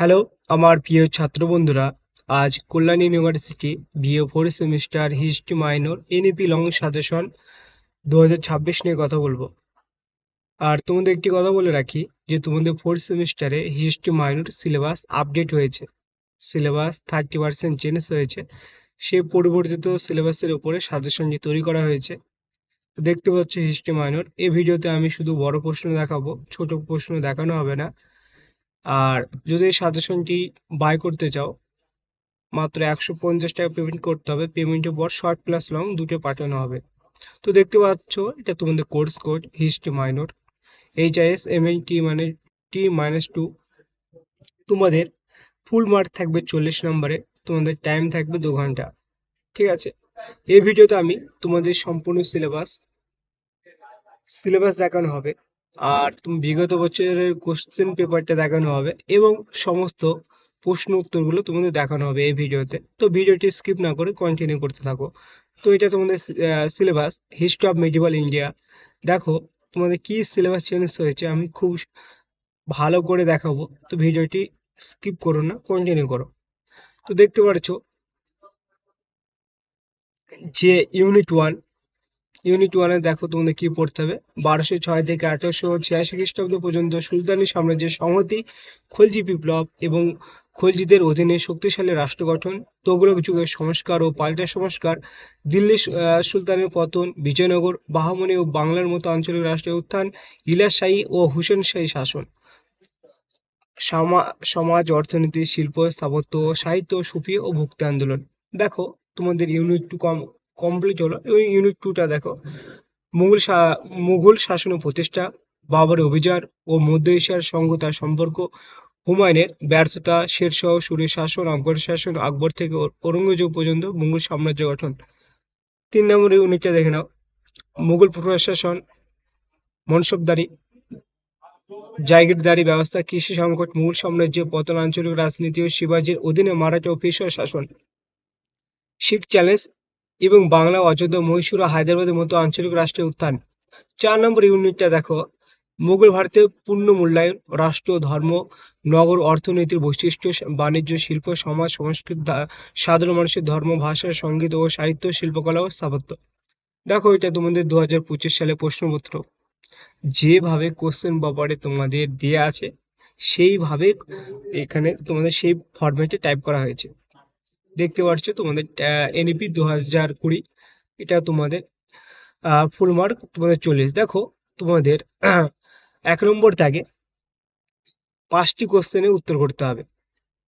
Hello আমার প্রিয় ছাত্র বন্ধুরা, আজ Kalyan university BA fourth semester history minor NEP long suggestion 2026 নিয়ে কথা বলবো। আর তোমাদের একটি কথা বলে রাখি যে তোমাদের ফোর্থ সেমিস্টারে হিস্ট্রি মাইনর সিলেবাস আপডেট হয়েছে। সিলেবাস 30% চেঞ্জ হয়েছে। সেই পরিবর্তিত সিলেবাসের উপরে সাজেশনটি তৈরি করা হয়েছে। দেখতে পাচ্ছ হিস্ট্রি মাইনর। এই ভিডিওতে আমি শুধু বড় প্রশ্ন দেখাবো, ছোট প্রশ্ন দেখানো হবে না। আর যদি এই সাজেশনটি বাই করতে চাও, মাত্র 150 টাকা পেমেন্ট করতে হবে। পেমেন্টের পর শর্ট প্লাস লং দুটো পাঠানো হবে। তো দেখতে পাচ্ছ এটা তোমাদের course code history minor HISMAT মানে T-2। তোমাদের ফুল মার্ক থাকবে 40 নম্বরে। তোমাদের টাইম থাকবে 2 ঘন্টা। ঠিক আছে, এই ভিডিওতে আমি তোমাদের সম্পূর্ণ সিলেবাস দেখানো হবে। আর তুমি বিগত বছরের কোশ্চেন পেপারটা দেখানো হবে এবং সমস্ত প্রশ্ন উত্তরগুলো তোমাদের দেখানো হবে এই ভিডিওতে। তো ভিডিওটি স্কিপ না করে কন্টিনিউ করতে থাকো। তো এটা তোমাদের syllabus history of medieval India. দেখো তোমাদের কি সিলেবাস চেঞ্জ হয়েছে আমি খুব ভালো করে দেখাবো। তো ভিডিওটি স্কিপ করো না, কন্টিনিউ করো। তো দেখতে পাচ্ছ যে ইউনিট ওয়ানে দেখো তোমাদের কি পড়তে হবে। 1206 থেকে 1886 খ্রিস্টাব্দ পর্যন্ত সুলতানি সাম্রাজ্যের সংহতি, খলজি বিপ্লব এবং খলজিদের অধীনে শক্তিশালী রাষ্ট্র গঠন, তুগলক যুগের সংস্কার ও পাল্টা সংস্কার, দিল্লি সুলতানের পতন, বিজয়নগর, বাহামনি ও বাংলার মতো আঞ্চলিক রাষ্ট্রের উত্থান, ইলিয়াস শাহী ও হুসেন শাহী শাসন, সমাজ, অর্থনীতি, শিল্প, স্থাপত্য, সাহিত্য, সুফি ও ভক্তি আন্দোলন। দেখো তোমাদের ইউনিট 2 কমপ্লিট হলো। এবং ইউনিট 2টা দেখো, মুঘল শাসন ও প্রতিষ্ঠা, বাবরের অভিযান ও মধ্য এশিয়ার সঙ্গে তার সম্পর্ক, হুমায়ুনের ব্যর্থতা, শেরশাহ সূরির শাসন, আকবর থেকে ঔরঙ্গজেব পর্যন্ত মুঘল সাম্রাজ্য গঠন। 3 নম্বর ইউনিটটা দেখে নাও, মুঘল প্রশাসন, মনসবদারি, জাগিরদারি ব্যবস্থা, কৃষি সংকট, মুঘল সাম্রাজ্যের পতন, আঞ্চলিক রাজনীতি ও শিবাজির অধীনে মারাঠা ও পেশওয়া শাসন, শিখ চ্যালেঞ্জ এবং বাংলা, অযোধ্যা, মহীশূর ও হায়দ্রাবাদের মতো আঞ্চলিক রাষ্ট্রের উত্থান। 4 নম্বর ইউনিটটা দেখো, মুঘল ভারতের পূর্ণ মূল্যায়ন, রাষ্ট্র, ধর্ম, নগর, অর্থনীতির বৈশিষ্ট্য, বাণিজ্য, শিল্প, সমাজ, সংস্কৃতি, সাধারণ মানুষের ধর্ম, ভাষা, সঙ্গীত ও সাহিত্য, শিল্পকলা ও স্থাপত্য। দেখো এটা তোমাদের 2025 সালে প্রশ্নপত্র। যেভাবে কোশ্চেন পেপারে তোমাদের দেয়া আছে সেইভাবে এখানে তোমাদের সেই ফরম্যাটে টাইপ করা হয়েছে। দেখতে পাচ্ছ তোমাদের এনইপি 2020, এটা তোমাদের ফুল মার্ক তোমাদের 40। দেখো তোমাদের 1 নম্বর দাগে 5টি কোশ্চেনের উত্তর করতে হবে।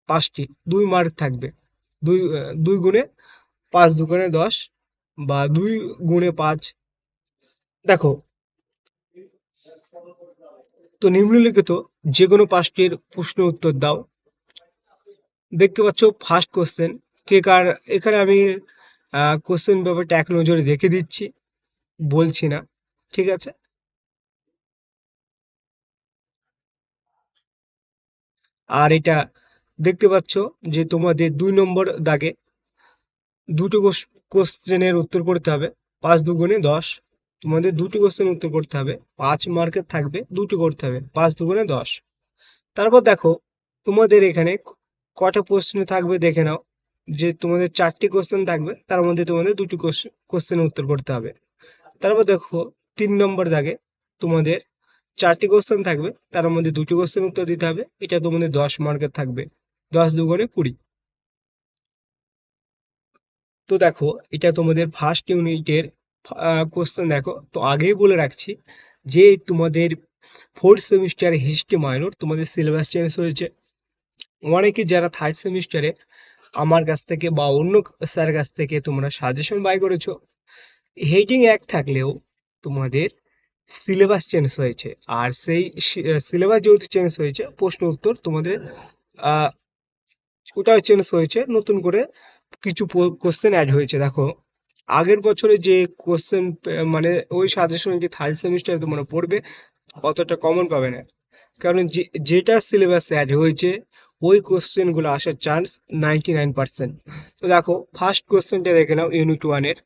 5টি, 2 মার্ক থাকবে। দুই দুই গুণে 5 দুগুণে 10 বা 2 গুণে 5। দেখো তো নিম্নলিখিত যে কোনো 5টির প্রশ্ন উত্তর দাও। দেখতে পাচ্ছ ফার্স্ট কোশ্চেন কে কার। এখানে আমি কোশ্চেন ব্যাপারটা এক নজরে দেখে দিচ্ছি, বলছি না। ঠিক আছে, আর এটা দেখতে পাচ্ছ যে তোমাদের 2 নম্বর দাগে দুটো কোশ্চেনের উত্তর করতে হবে। 5 2 গুণে 10। তোমাদের দুটো কোশ্চেন উত্তর করতে হবে, 5 মার্কের থাকবে, দুটো করতে হবে, 5 2 গুণে 10। তারপর দেখো তোমাদের এখানে কটা প্রশ্ন থাকবে দেখে নাও। যে তোমাদের 4টি কোশ্চেন থাকবে, তার মধ্যে তোমাদের দুটি কোশ্চেনের উত্তর করতে হবে। তারপর দেখো 3 নম্বর দাগে তোমাদের 4টি কোশ্চেন থাকবে, তার মধ্যে দুটি কোশ্চেন উত্তর দিতে হবে। এটা তোমাদের 10 মার্কের থাকবে, 10 2 গুণে 20। তো দেখো এটা তোমাদের ফার্স্ট ইউনিটের কোশ্চেন। দেখো তো আগেই বলে রাখছি যে তোমাদের ফোর্থ সেমিস্টার হিস্ট্রি মাইনর তোমাদের সিলেবাস চেঞ্জ হয়েছে। অনেকে যারা থার্ড সেমিস্টারে আমার কাছ থেকে বা অন্য স্যার কাছ থেকে তোমরা সাজেশন বাই করেছো, হেডিং এক থাকলেও তোমাদের সিলেবাস চেঞ্জ হয়েছে। আর সেই সিলেবাস যেহেতু চেঞ্জ হয়েছে, প্রশ্ন উত্তর তোমাদের আহ ওটাও চেঞ্জ হয়েছে, নতুন করে কিছু কোশ্চেন অ্যাড হয়েছে। দেখো আগের বছরে যে কোশ্চেন মানে ওই সাজেশন যে থার্ড সেমিস্টারে তোমরা পড়বে অতটা কমন পাবে না। কারণ যেটা সিলেবাস অ্যাড হয়েছে ওই কোশ্চেন গুলো আসার চান্স 99%। তো দেখো ফার্স্ট কোশ্চেনটা দেখে নাও ইউনিট 1-এর,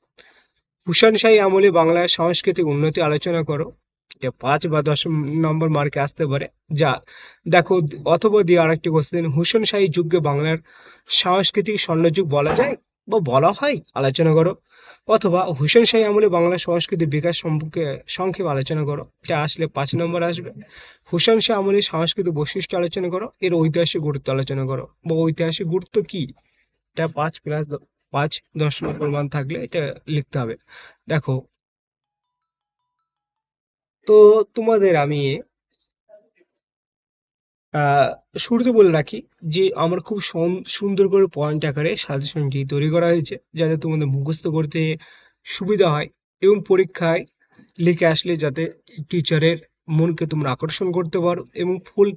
হুসেন শাহী আমলে বাংলার সাংস্কৃতিক উন্নতি আলোচনা করো। এটা 5 বা 10 নম্বর মার্কে আসতে পারে। যা দেখো, অথবা দিয়ে আরেকটি কোশ্চেন, হুসেন শাহী যুগকে বাংলার সাংস্কৃতিক স্বর্ণযুগ বলা যায় বা বলা হয়, আলোচনা করো। অথবা হুসেন শাহী আমলে বাংলা সংস্কৃতির বিকাশ সম্পর্কে সংক্ষেপে আলোচনা করো। এটা আসলে 5 নম্বর আসবে। হুসেন শাহ আমলের সাংস্কৃতিক বৈশিষ্ট্য আলোচনা করো, এর ঐতিহাসিক গুরুত্ব আলোচনা করো বা ঐতিহাসিক গুরুত্ব কি। এটা 5 প্লাস 5 10 নম্বর মান থাকলে এটা লিখতে হবে। দেখো, তো তোমাদের আমি আহ শুরুতে বলে রাখি যে আমার খুব সুন্দর করে পয়েন্ট আকারে সাজেশনটি তৈরি করা হয়েছে, যাতে তোমাদের মুখস্থ করতে সুবিধা হয় এবং পরীক্ষায় লিখে আসলে যাতে টিচারের মনকে তোমরা আকর্ষণ করতে পারো এবং ফুল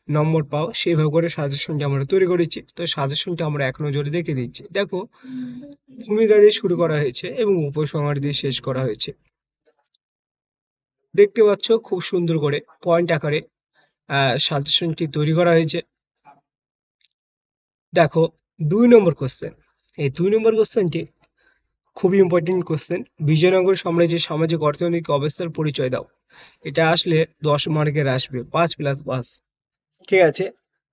নম্বর পাও, সেইভাবে করে সাজেশনটি আমরা তৈরি করেছি। তো সাজেশনটা আমরা এক নজরে দেখে দিচ্ছি। দেখো, ভূমিকা দিয়ে শুরু করা হয়েছে এবং উপসংহার দিয়ে শেষ করা হয়েছে। দেখতে পাচ্ছ খুব সুন্দর করে পয়েন্ট আকারে সাজেশনটি তৈরি করা হয়েছে। দেখো, 2 নম্বর কোশ্চেন, এই 2 নম্বর কোশ্চেনটি খুবই ইম্পর্টেন্ট কোশ্চেন। বিজয়নগর সাম্রাজ্যের সামাজিক অর্থনৈতিক অবস্থার পরিচয় দাও। এটা আসলে 10 মার্কের আসবে, 5 প্লাস 5। ঠিক আছে,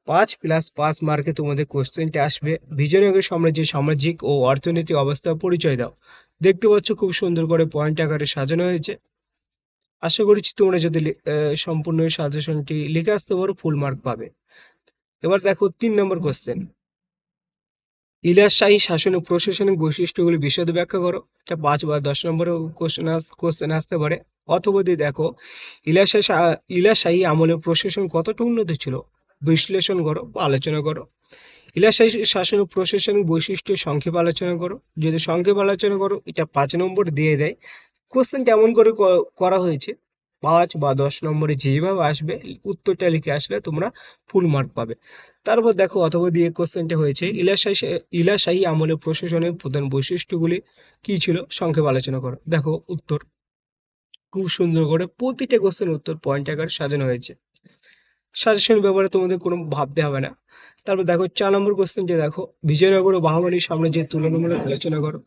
5 প্লাস 5 মার্কে তোমাদের কোশ্চেনটা আসবে, বিজয়নগর সাম্রাজ্যের সামাজিক ও অর্থনৈতিক অবস্থার পরিচয় দাও। দেখতে পাচ্ছ খুব সুন্দর করে পয়েন্ট আকারে সাজানো হয়েছে। আশা করছি তোমরা যদি সম্পূর্ণ সাজেশনটি লিখে আসতে পারো, ফুল মার্ক পাবে। এবার দেখো 3 নম্বর কোশ্চেন, ইলিয়াস শাহী শাসনের প্রশাসনিক বৈশিষ্ট্যগুলি বিশদে ব্যাখ্যা করো। এটা 5 বা 10 নম্বরে কোশ্চেন আসতে পারে। অথবা দিয়ে দেখো, ইলিয়াস শাহী আমলে প্রশাসন কতটা উন্নত ছিল, বিশ্লেষণ করো বা আলোচনা করো। ইলিয়াস শাহী শাসনের প্রশাসনিক বৈশিষ্ট্য সংক্ষেপে আলোচনা করো। যদি সংক্ষেপে আলোচনা করো, এটা 5 নম্বর দিয়ে দেয়। কোশ্চেনটা এমন করে করা হয়েছে, 5 বা 10 নম্বরে যেভাবে আসবে উত্তরটা লিখে আসলে তোমরা ফুল মার্ক পাবে। তারপর দেখো, অথবা দিয়ে কোশ্চেনটা হয়েছে, ইলিয়াস শাহী আমলে প্রশাসনের প্রধান বৈশিষ্ট্যগুলি কি ছিল, সংক্ষেপে আলোচনা করো। দেখো উত্তর খুব সুন্দর করে প্রতিটা কোশ্চেনের উত্তর পয়েন্ট আকারে সাজানো হয়েছে। সাজেশন ব্যাপারে তোমাদের কোনো ভাবতে হবে না। তারপর দেখো 4 নম্বর কোশ্চেনটা, দেখো বিজয়নগর ও বাহুবাড়ির সাম্রাজ্যের তুলনামূলক আলোচনা করো।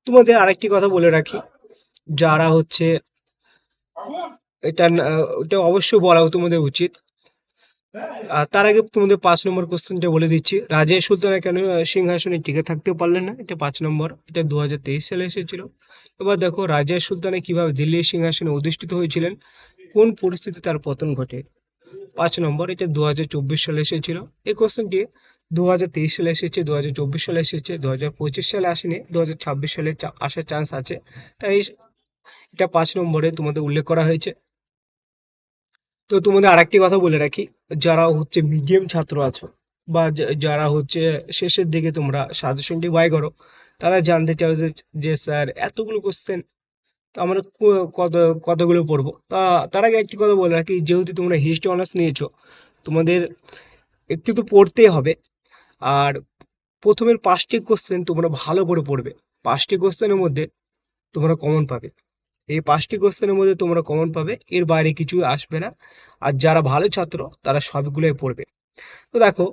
তোমাদের আরেকটি কথা বলে রাখি, যারা হচ্ছে এটা অবশ্যই বলা তোমাদের উচিত। তার আগে তোমাদের 5 নম্বর কোশ্চেনটা বলে দিচ্ছি, রাজিয়া সুলতানা কেন সিংহাসনে টিকে থাকতে পারলেন না। এটা 5 নম্বর, এটা 2023 সালে এসেছিল। এবার দেখো, রাজিয়া সুলতানা কিভাবে দিল্লির সিংহাসনে অধিষ্ঠিত হয়েছিলেন, কোন পরিস্থিতি তার পতন ঘটে। 5 নম্বর, এটা 2024 সালে এসেছিল। এই কোশ্চেনটি 2023 সালে এসেছে, 2024 সালে এসেছে, 2025 সালে আসেনি, 2026 সালে আসার চান্স আছে। তাই এটা 5 নম্বরে তোমাদের উল্লেখ করা হয়েছে। তো তোমাদের আরেকটি কথা বলে রাখি, যারা হচ্ছে মিডিয়াম ছাত্র আছো বা যারা হচ্ছে শেষের দিকে তোমরা সাজেশনটি বাই করো, তারা জানতে চাও যে স্যার এতগুলো কোশ্চেন তো আমরা কত কতগুলো পড়বো। তার আগে একটি কথা বলে রাখি, যেহেতু তোমরা হিস্ট্রি অনার্স নিয়েছো, তোমাদের একটু তো পড়তেই হবে। আর প্রথমের 5টি কোশ্চেন তোমরা ভালো করে পড়বে। 5টি কোশ্চেনের মধ্যে তোমরা কমন পাবে, এই 5টি কোশ্চেনের মধ্যে তোমরা কমন পাবে, এর বাইরে কিছু আসবে না। আর যারা ভালো ছাত্র তারা সবগুলোই পড়বে। তো দেখো,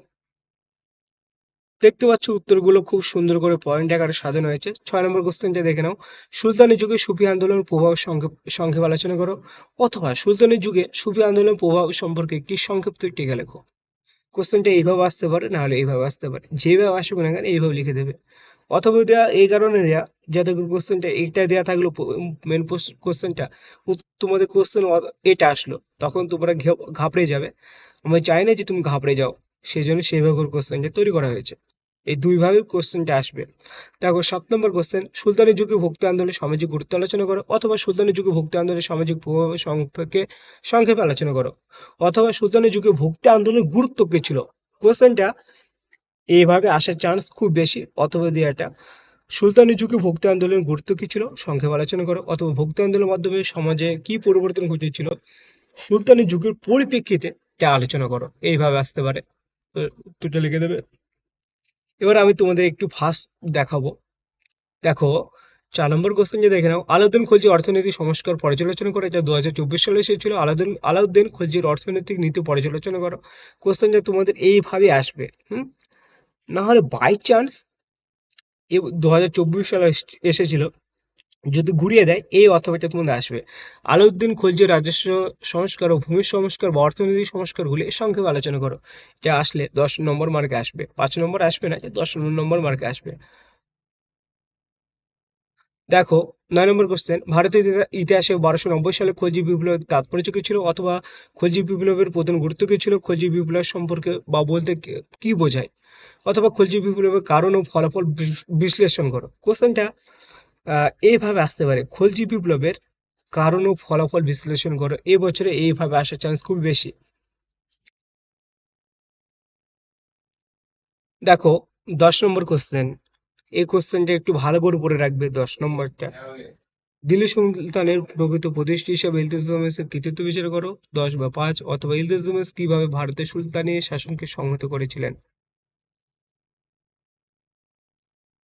দেখতে পাচ্ছ উত্তরগুলো খুব সুন্দর করে পয়েন্ট আকারে সাজানো হয়েছে। 6 নম্বর কোশ্চেনটা দেখে নাও, সুলতানি যুগে সুফি আন্দোলনের প্রভাব সংক্ষেপে আলোচনা করো। অথবা সুলতানি যুগে সুফি আন্দোলনের প্রভাব সম্পর্কে একটি সংক্ষিপ্ত টিকা লেখো। কোশ্চেনটা এইভাবে আসতে পারে, না হলে এইভাবে আসতে পারে, যেভাবে আসুক না কেন এইভাবে লিখে দেবে। অথবা দেওয়া এই কারণে দেওয়া, যাতে কোশ্চেনটা এইটা দেওয়া থাকলো, মেন কোশ্চেনটা তোমাদের কোশ্চেন এটা আসলো, তখন তোমরা ঘাবড়ে যাবে। আমি চাই না যে তুমি ঘাবড়ে যাও, সেই জন্য সেইভাবে কোশ্চেনটা তৈরি করা হয়েছে। এই দুইভাবে কোশ্চেনটা আসবে। দেখো 7 নম্বর কোশ্চেন, সুলতানি যুগে ভক্তি আন্দোলনের সামাজিক গুরুত্ব আলোচনা করো। অথবা সুলতানি যুগে ভক্তি আন্দোলনের সামাজিক প্রভাব সম্পর্কে সংক্ষেপে আলোচনা করো। অথবা সুলতানি যুগে ভক্তি আন্দোলনের গুরুত্ব কি ছিল। কোশ্চেনটা এইভাবে আসার চান্স খুব বেশি। অথবা দিয়ে এটা, সুলতানি যুগে ভক্তি আন্দোলনের গুরুত্ব কি ছিল, সংক্ষেপে আলোচনা করো। অথবা ভক্তি আন্দোলনের মাধ্যমে সমাজে কি পরিবর্তন ঘটেছিল, সুলতানি যুগের পরিপ্রেক্ষিতে তা আলোচনা করো। এইভাবে আসতে পারে, উত্তরটা লিখে দেবে। এবার আমি তোমাদের একটু ফার্স্ট দেখাবো। দেখো 4 নম্বর কোশ্চেন যে দেখে নাও, আলাউদ্দিন খলজি অর্থনৈতিক সংস্কার পর্যালোচনা করে। এটা 2024 সালে এসেছিল। আলাউদ্দিন খলজির অর্থনৈতিক নীতি পর্যালোচনা করো। কোশ্চেনটা তোমাদের এইভাবে আসবে। না হলে বাই চান্স 2024 সালে এসেছিল, যদি ঘুরিয়ে দেয় এই অথবাটা তোমাদের আসবে। আলাউদ্দিন খলজির রাজস্ব সংস্কার ও ভূমি সংস্কার বা অর্থনৈতিক সংস্কারগুলি সংক্ষেপে আলোচনা করো। এটা আসলে 10 নম্বর মার্কে আসবে, 5 নম্বর আসবে না, 10 নম্বর মার্কে আসবে। দেখো, 9 নম্বর কোশ্চেন, ভারতের ইতিহাসে 1290 সালে খলজি বিপ্লবের তাৎপর্য কি ছিল, অথবা খলজি বিপ্লবের প্রধান গুরুত্ব কি ছিল, খলজি বিপ্লব সম্পর্কে বা বলতে কি বোঝায়, অথবা খলজি বিপ্লবের কারণ ও ফলাফল বিশ্লেষণ করো। কোশ্চেনটা এইভাবে আসতে পারে, খলজি বিপ্লবের কারণ ও ফলাফল বিশ্লেষণ করো। এই বছরে এইভাবে আসার চান্স খুব বেশি। দেখো, 10 নম্বর কোশ্চেন, এই কোশ্চেনটা একটু ভালো করে পড়ে রাখবে। 10 নম্বরটা, দিল্লি সুলতানের প্রকৃত প্রতিষ্ঠা হিসেবে ইলতুৎমিশের কৃতিত্ব বিচার করো। 10 বা 5, অথবা ইলতুৎমিশ কিভাবে ভারতের সুলতানি শাসনকে সংহত করেছিলেন।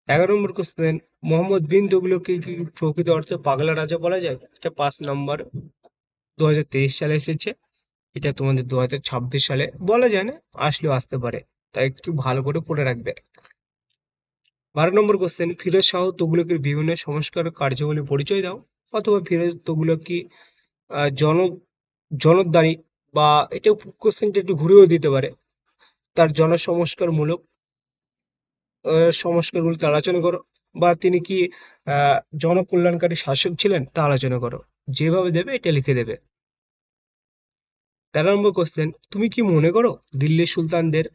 11 নম্বর কোশ্চেন, মোহাম্মদ বিন তুগলককে কি প্রকৃত অর্থে পাগলা রাজা বলা যায়। এটা 5 নম্বর, 2023 সালে এসেছে। এটা তোমাদের 2026 সালে বলা যায় না, আসলেও আসতে পারে, তাই একটু ভালো করে পড়ে রাখবে। 12 নম্বর কোশ্চেন, ফিরোজ শাহ তুগলকের বিভিন্ন সংস্কার কার্যাবলী পরিচয় দাও। অথবা ফিরোজ তুগলক কি জন জনদ্দারি, বা এটা কোশ্চেনটা একটু ঘুরেও দিতে পারে, তার জনসংস্কারমূলক সংস্কারগুলো তা আলোচনা করো, বা তিনি কি জনকল্যাণকারী শাসক ছিলেন তা আলোচনা করো। যেভাবে দেবে এটা লিখে দেবে। 13 নম্বর কোশ্চেন, তুমি কি মনে করো দিল্লি সুলতানদের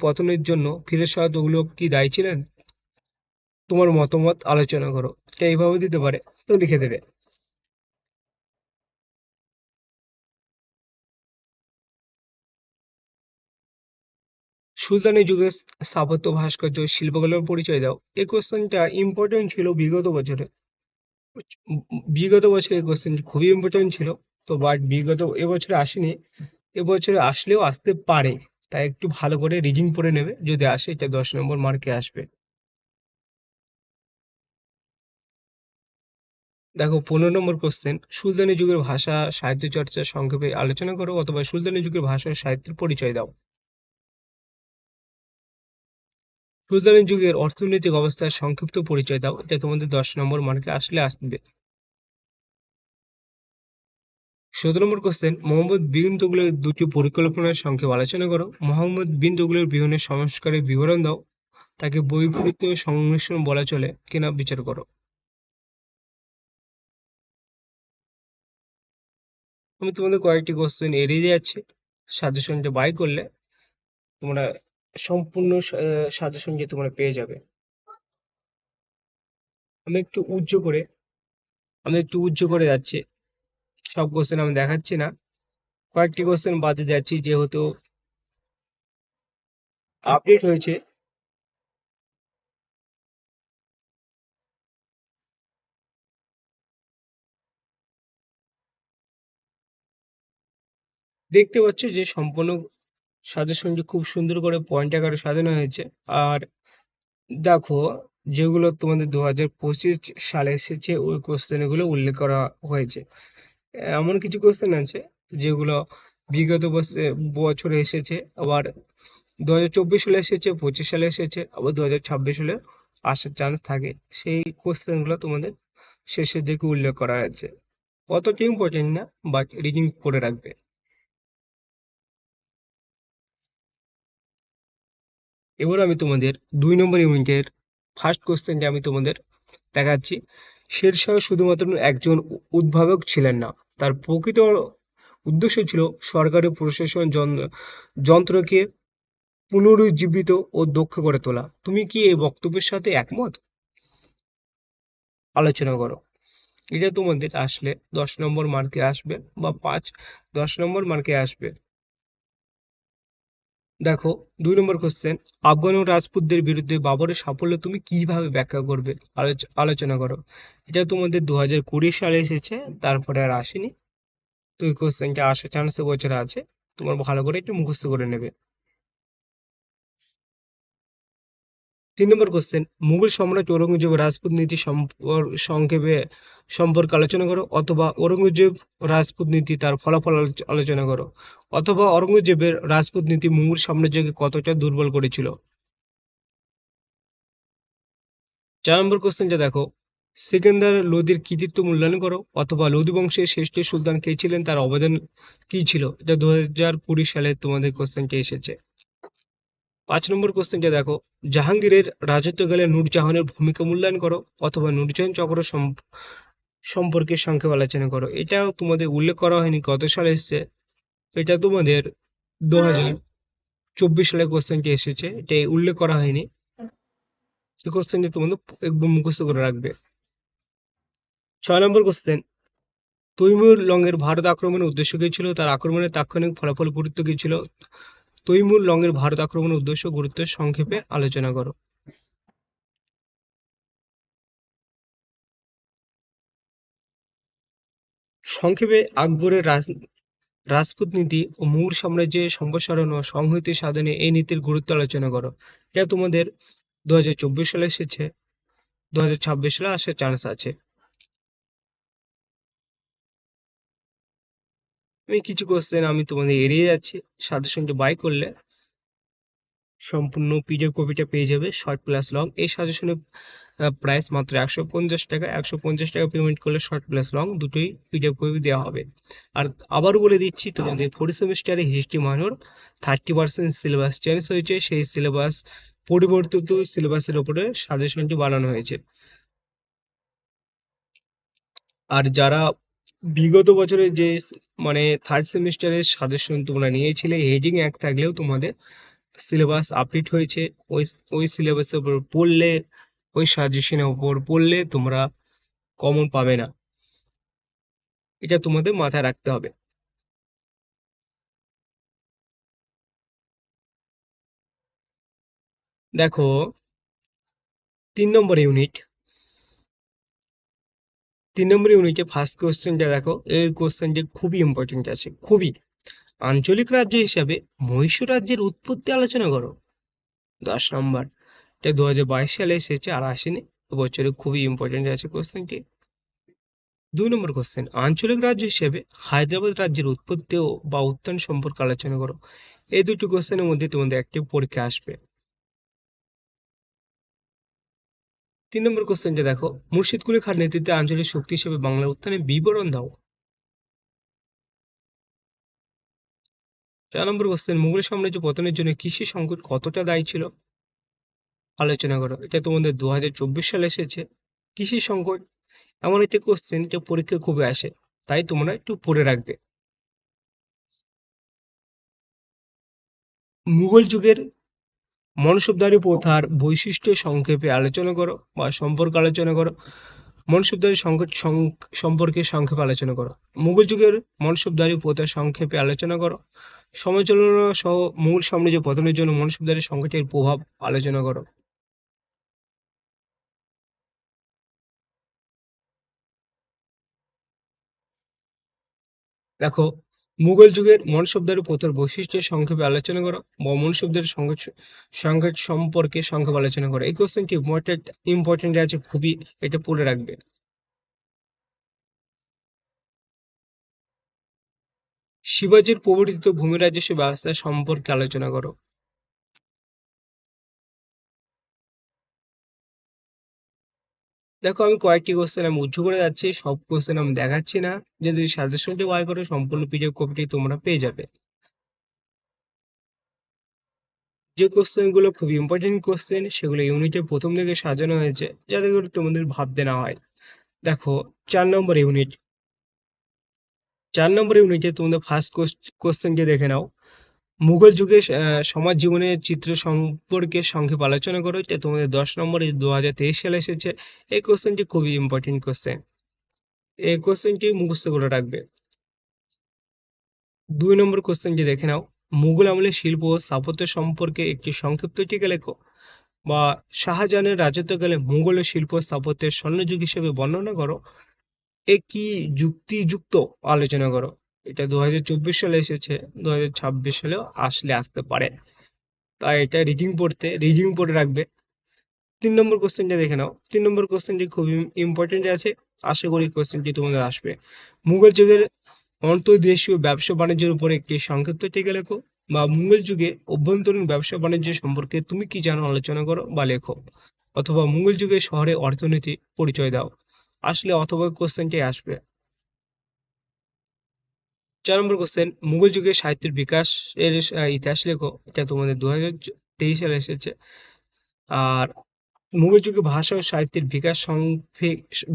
পতনের জন্য ফিরোজ শাহ তুগলক কি দায়ী ছিলেন। তোমার মতামত আলোচনা করো। এটা এইভাবে দিতে পারে, তো লিখে দেবে। সুলতানি যুগের স্থাপত্য ভাস্কর্য শিল্পকলার পরিচয় দাও। এই কোশ্চেনটা ইম্পর্টেন্ট ছিল বিগত বছরে। বিগত বছরে এই কোশ্চেনটি খুবই ইম্পর্টেন্ট ছিল। তো বাট বিগত এবছরে আসেনি, এবছরে আসলেও আসতে পারে, তাই একটু ভালো করে রিডিং পড়ে নেবে। যদি আসে এটা 10 নম্বর মার্কে আসবে। দেখো, 15 নম্বর কোশ্চেন, সুলতানি যুগের ভাষা সাহিত্য চর্চা সংক্ষেপে আলোচনা করো, অথবা সুলতানি যুগের ভাষা ও সাহিত্যের পরিচয় দাও। সুলতানি যুগের অর্থনৈতিক অবস্থার সংক্ষিপ্ত পরিচয় দাও। এটা তোমাদের 10 নম্বর মার্কে আসলে আসবে। 17 নম্বর কোশ্চেন, মোহাম্মদ বিন তুগলকের দুটি পরিকল্পনার সংক্ষেপ আলোচনা করো। মোহাম্মদ বিন তুগলকের বিভিন্ন সংস্কারের বিবরণ দাও। তাকে বৈপরীত্য সংমিশ্রণ বলা চলে কিনা বিচার করো। আমি তোমাদের কয়েকটি কোশ্চেন এড়িয়ে যাচ্ছি, সাজেশনটা বাই করলে তোমরা সম্পূর্ণ সাজেশন যে তোমরা পেয়ে যাবে। আমি একটু উজ্জ্ব করে আমি একটু উজ্জ্ব করে যাচ্ছি, সব কোশ্চেন আমি দেখাচ্ছি না, কয়েকটি কোশ্চেন বাদে যাচ্ছি যেহেতু আপডেট হয়েছে। দেখতে পাচ্ছ যে সম্পূর্ণ সাজেশনটি খুব সুন্দর করে পয়েন্ট আকারে সাজানো হয়েছে। আর দেখো, যেগুলো তোমাদের 2025 সালে এসেছে ওই কোশ্চেন গুলো উল্লেখ করা হয়েছে। এমন কিছু কোশ্চেন আছে যেগুলো বিগত বছরে এসেছে, আবার 2024 সালে এসেছে, 25 সালে এসেছে, আবার 2026 সালে আসার চান্স থাকে। সেই কোশ্চেন গুলো তোমাদের শেষের দিকে উল্লেখ করা হয়েছে। অতটা ইম্পর্টেন্ট না, বাট রিডিং করে রাখবে। এবার আমি তোমাদের 2 নম্বর ইউনিটের ফার্স্ট কোশ্চেনটা আমি তোমাদের দেখাচ্ছি। শেরশাহ শুধুমাত্র একজন উদ্ভাবক ছিলেন না, তার প্রকৃত উদ্দেশ্য ছিল সরকারি প্রশাসন যন্ত্রকে পুনরুজ্জীবিত ও দক্ষ করে তোলা। তুমি কি এই বক্তব্যের সাথে একমত, আলোচনা করো। এটা তোমাদের আসলে 10 নম্বর মার্কে আসবে, বা 5-10 নম্বর মার্কে আসবে। দেখো, 2 নম্বর কোশ্চেন, আফগান ও রাজপুতদের বিরুদ্ধে বাবরের সাফল্য তুমি কিভাবে ব্যাখ্যা করবে, আলোচনা করো। এটা তোমাদের 2020 সালে এসেছে, তারপরে আর আসেনি। তো এই কোশ্চেনটা আসার চান্স বছরে আছে, তোমার ভালো করে একটু মুখস্থ করে নেবে। 3 নম্বর কোশ্চেন, মুঘল সম্রাট ঔরঙ্গজেবের রাজপুত নীতি সংক্ষেপে সম্পর্কে আলোচনা করো, অথবা ঔরঙ্গজেব রাজপুত নীতি তার ফলাফল আলোচনা করো, অথবা ঔরঙ্গজেবের রাজপুত নীতি মুঘল সাম্রাজ্যকে কতটা দুর্বল করেছিল। 4 নম্বর কোশ্চেনটা দেখো, সিকান্দার লোদির কৃতিত্ব মূল্যায়ন করো, অথবা লোদি বংশের শ্রেষ্ঠ সুলতান কে ছিলেন, তার অবদান কি ছিল। এটা 2020 সালে তোমাদের কোশ্চেনটা এসেছে। 5 নম্বর কোশ্চেনটা দেখো, জাহাঙ্গীরের রাজত্বকালে নূরজাহানের ভূমিকা মূল্যায়ন করো, অথবা নূরজাহান চক্র সম্পর্কে সংক্ষেপে আলোচনা করো। এটাও তোমাদের উল্লেখ করা হয়নি, কত সালে এসেছে, এটা তোমাদের 2024 সালে কোশ্চেনটি এসেছে, এটা উল্লেখ করা হয়নি। এই কোশ্চেনটি তোমাদের একদম মুখস্থ করে রাখবে। 6 নম্বর কোশ্চেন, তৈমুর লংয়ের ভারত আক্রমণের উদ্দেশ্য কি ছিল, তার আক্রমণের তাৎক্ষণিক ফলাফল গুরুত্ব কি ছিল। তৈমুর লংয়ের ভারত আক্রমণের উদ্দেশ্য গুরুত্ব সংক্ষেপে আলোচনা করো। সংক্ষেপে আকবরের রাজপুত নীতি ও মুঘল সাম্রাজ্যের সম্প্রসারণ ও সংহতি সাধনে এই নীতির গুরুত্ব আলোচনা করো। এটা তোমাদের 2024 সালে এসেছে, 2026 সালে আসার চান্স আছে। কিছু কোশ্চেন আমি তোমাদের এড়িয়ে যাচ্ছি, সাজেশনটা বাই করলে সম্পূর্ণ পিডিএফ কপিটা পেয়ে যাবে, শর্ট প্লাস লং। এই সাজেশনের প্রাইস মাত্র 150 টাকা। 150 টাকা পেমেন্ট করলে শর্ট প্লাস লং দুটোই পিডিএফ কপি দেওয়া হবে। আর আবারও বলে দিচ্ছি, তোমাদের 4th সেমিস্টারে হিস্ট্রি মাইনর 30% সিলেবাস চেঞ্জ হয়েছে, সেই সিলেবাস পরিবর্তিত সিলেবাসের উপরে সাজেশনটি বানানো হয়েছে। আর যারা বিগত বছরে যে মানে 3rd সেমিস্টারের সাজেশন তোমরা নিয়েছিলে, হেডিং এক থাকলেও তোমাদের সিলেবাস আপডেট হয়েছে। ওই ওই সিলেবাসের উপর পড়লে, ওই সাজেশনের উপর পড়লে তোমরা কমন পাবে না, এটা তোমাদের মাথায় রাখতে হবে। দেখো 3 নম্বর ইউনিট, 3 নম্বর ইউনিটে ফার্স্ট কোশ্চেনটা দেখো, এই কোশ্চেনটি খুবই ইম্পর্টেন্ট আছে, খুবই। আঞ্চলিক রাজ্য হিসাবে মহীশূর রাজ্যের উৎপত্তি আলোচনা করো। 10 নম্বর, এটা 2022 সালে এসেছে আর আসেনি, বছরে খুবই ইম্পর্টেন্ট আছে কোশ্চেনটি। 2 নম্বর কোশ্চেন, আঞ্চলিক রাজ্য হিসেবে হায়দ্রাবাদ রাজ্যের উৎপত্তি বা উত্থান সম্পর্কে আলোচনা করো। এই দুটি কোশ্চেনের মধ্যে তোমাদের একটি পরীক্ষা আসবে। 3 নম্বর কোশ্চেনটা দেখো, মুর্শিদ কুলি খান নেতৃত্বে আঞ্চলিক শক্তি হিসেবে বাংলার উত্থানের বিবরণ দাও। 4 নম্বর কোশ্চেন, মুঘল সাম্রাজ্য পতনের জন্য কৃষি সংকট কতটা দায়ী ছিল, আলোচনা করো। এটা তোমাদের 2024 সালে এসেছে। কৃষি সংকট এমন একটি কোশ্চেন যা পরীক্ষায় খুবই আসে, তাই তোমরা একটু পড়ে রাখবে। মুঘল যুগের মনসবদারি প্রথার বৈশিষ্ট্য সংক্ষেপে আলোচনা করো বা সম্পর্কে আলোচনা করো। মনসবদারি সম্পর্কে সংক্ষেপে আলোচনা করো। মুঘল যুগের মনসবদারি প্রথা সংক্ষেপে আলোচনা করো। সমালোচনা সহ মুঘল সাম্রাজ্য পতনের জন্য মনসবদারি সংকটের প্রভাব আলোচনা করো। দেখো, মুঘল যুগের মনসবদারি প্রথার বৈশিষ্ট্য সংক্ষেপে আলোচনা করো বা মনসবদারি সংকট সম্পর্কে সংক্ষেপে আলোচনা করো। এই কোশ্চেনটি ইম্পর্টেন্ট আছে খুবই, এটা পড়ে রাখবে। শিবাজির প্রবর্তিত ভূমি রাজস্ব ব্যবস্থা সম্পর্কে আলোচনা করো। দেখো, আমি কয়েকটি কোশ্চেন আমি উজ্জ্ব করে যাচ্ছি, সব কোশ্চেন আমি দেখাচ্ছি না। যদি সাজেশনটি বাই করো, সম্পূর্ণ পিডিএফ কপিটি তোমরা পেয়ে যাবে। যে কোশ্চেন গুলো খুব ইম্পর্টেন্ট কোশ্চেন, সেগুলো ইউনিটের প্রথম দিকে সাজানো হয়েছে, যাতে করে তোমাদের ভাবতে না হয়। দেখো, 4 নম্বর ইউনিট, 4 নম্বর ইউনিটে তোমাদের ফার্স্ট কোশ্চেনটি দেখে নাও। মুঘল যুগের সমাজ জীবনের চিত্র সম্পর্কে সংক্ষেপে আলোচনা করো। এটা তোমাদের 10 নম্বরে 2023 সালে এসেছে। এই কোশ্চেনটি খুবই ইম্পর্টেন্ট কোশ্চেন, এই কোশ্চেনটি মুখস্থ করে রাখবে। 2 নম্বর কোশ্চেনটি দেখে নাও, মুঘল আমলের শিল্প ও স্থাপত্য সম্পর্কে একটি সংক্ষিপ্ত টিকা লেখো। বা শাহজাহানের রাজত্বকালে মুঘল শিল্প ও স্থাপত্যের স্বর্ণযুগ হিসেবে বর্ণনা করো। এ কি যুক্তিযুক্ত আলোচনা করো। এটা 2024 সালে এসেছে, 2026 সালেও আসতে পারে, তাই এটা রিডিং পড়ে রাখবে। 3 নম্বর কোশ্চেনটা দেখে নাও। 3 নম্বর কোশ্চেনটি খুব ইম্পর্টেন্ট আছে, আশা করি কোশ্চেনটি তোমাদের আসবে। মুঘল যুগের অন্তর্দেশীয় ব্যবসা বাণিজ্যের উপর একটি সংক্ষিপ্ত টিকা লেখো। বা মুঘল যুগে অভ্যন্তরীণ ব্যবসা বাণিজ্য সম্পর্কে তুমি কি জানো আলোচনা করো বা লেখো। অথবা মুঘল যুগে শহরে অর্থনীতি পরিচয় দাও। আসলে অথবা কোশ্চেনটাই আসবে। 4 নম্বর কোশ্চেন, মুঘল যুগের সাহিত্যের বিকাশ এর ইতিহাস লেখো। এটা তোমাদের 2023 সালে এসেছে। আর মুঘল যুগে ভাষা ও সাহিত্যের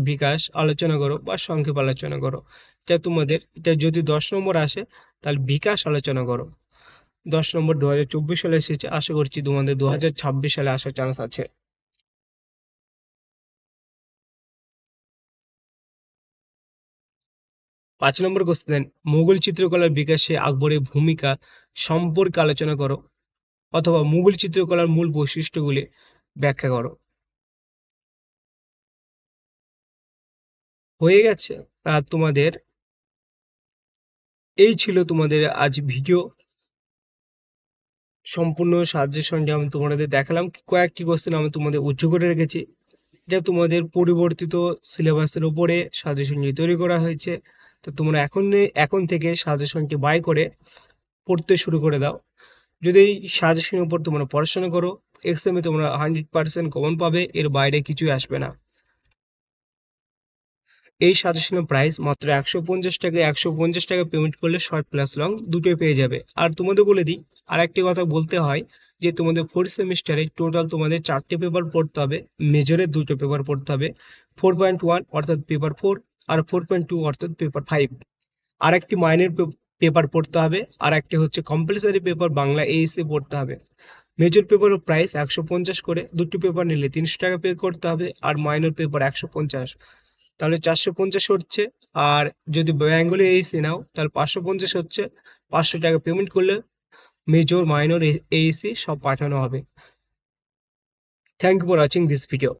বিকাশ আলোচনা করো বা সংক্ষেপ আলোচনা করো। এটা যদি 10 নম্বর আসে তাহলে বিকাশ আলোচনা করো। 10 নম্বর 2024 সালে এসেছে, আশা করছি তোমাদের 2026 সালে আসার চান্স আছে। 5 নম্বর কোশ্চেন, মুঘল চিত্রকলার বিকাশে আকবরের ভূমিকা সম্পর্কে আলোচনা করো, অথবা মুঘল চিত্রকলার মূল বৈশিষ্ট্যগুলি ব্যাখ্যা করো। হয়ে গেছে। আর তোমাদের এই ছিল তোমাদের আজ ভিডিও। সম্পূর্ণ সাজেশনটা আমি তোমাদের দেখালাম। কয়েকটি কোশ্চেন আমি তোমাদের উজ্জ্ব করে রেখেছি, যা তোমাদের পরিবর্তিত সিলেবাসের উপরে সাজেশনটি তৈরি করা হয়েছে। তো তোমরা এখন থেকে সাজেশনটি বাই করে পড়তে শুরু করে দাও। যদি এই সাজেশনের উপর তোমরা পড়াশোনা করো, এক্সামে তোমরা 100% কমন পাবে, এর বাইরে কিছুই আসবে না। এই সাজেশনের প্রাইস মাত্র 150 টাকা। 150 টাকা পেমেন্ট করলে শর্ট প্লাস লং দুটোই পেয়ে যাবে। আর তোমাদের বলে দিই, আর একটি কথা বলতে হয়, যে তোমাদের 4th সেমিস্টারে টোটাল তোমাদের 4টে পেপার পড়তে হবে, মেজরে 2টো পেপার পড়তে হবে, 4.1 অর্থাৎ পেপার 4, আর 4.2 অর্থাৎ পেপার 5। আর একটি মাইনর পেপার পড়তে হবে, আর একটি হচ্ছে কম্পালসারি পেপার বাংলা এইচএসসি পড়তে হবে। মেজর পেপারের প্রাইস 150 করে, দুটো পেপার নিলে 300 টাকা পে করতে হবে, আর মাইনর পেপার 150, তাহলে 450 হচ্ছে। আর যদি বেঙ্গলি এইচএসসি নাও তাহলে 550 হচ্ছে। 500 টাকা পেমেন্ট করলে মেজর মাইনর এইচএসসি সব পাঠানো হবে। Thank you for watching this video.